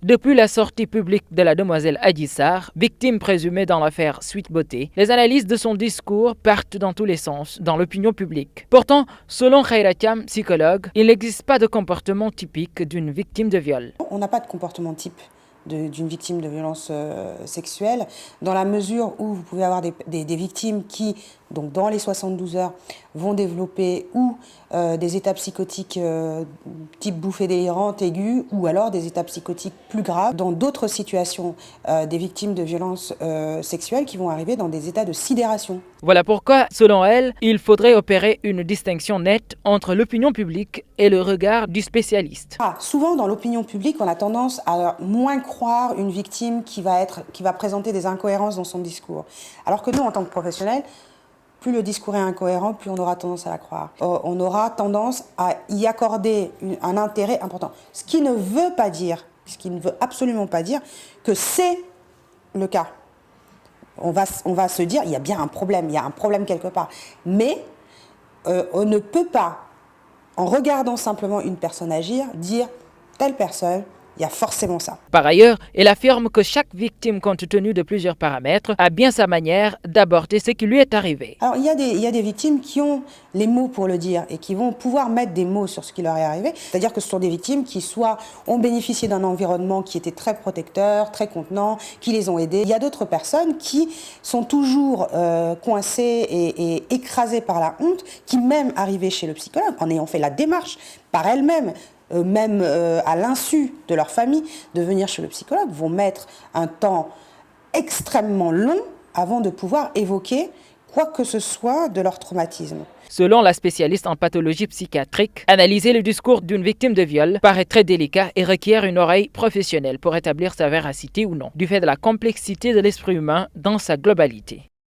Depuis la sortie publique de la demoiselle Adji Sarr, victime présumée dans l'affaire Sweet Beauté, les analyses de son discours partent dans tous les sens dans l'opinion publique. Pourtant, selon Khaira Thiam, psychologue, il n'existe pas de comportement typique d'une victime de viol. On n'a pas de comportement type d'une victime de violence sexuelle, dans la mesure où vous pouvez avoir des victimes qui, donc dans les 72 heures, vont développer ou des états psychotiques type bouffée délirante aiguë, ou alors des états psychotiques plus graves. Dans d'autres situations, des victimes de violences sexuelles qui vont arriver dans des états de sidération. Voilà pourquoi, selon elle, il faudrait opérer une distinction nette entre l'opinion publique et le regard du spécialiste. Souvent, dans l'opinion publique, on a tendance à moins croire une victime qui va présenter des incohérences dans son discours. Alors que nous, en tant que professionnels, plus le discours est incohérent, plus on aura tendance à la croire. On aura tendance à y accorder un intérêt important. Ce qui ne veut absolument pas dire que c'est le cas. On va se dire, il y a bien un problème, il y a un problème quelque part. Mais on ne peut pas, en regardant simplement une personne agir, dire telle personne, il y a forcément ça. Par ailleurs, elle affirme que chaque victime, compte tenu de plusieurs paramètres, a bien sa manière d'aborder ce qui lui est arrivé. Alors, il y a des victimes qui ont les mots pour le dire et qui vont pouvoir mettre des mots sur ce qui leur est arrivé. C'est-à-dire que ce sont des victimes qui soit ont bénéficié d'un environnement qui était très protecteur, très contenant, qui les ont aidés. Il y a d'autres personnes qui sont toujours coincées et écrasées par la honte, qui même arrivées chez le psychologue, en ayant fait la démarche par elles-mêmes, même à l'insu de leur famille, de venir chez le psychologue, vont mettre un temps extrêmement long avant de pouvoir évoquer quoi que ce soit de leur traumatisme. Selon la spécialiste en pathologie psychiatrique, analyser le discours d'une victime de viol paraît très délicat et requiert une oreille professionnelle pour établir sa véracité ou non, du fait de la complexité de l'esprit humain dans sa globalité.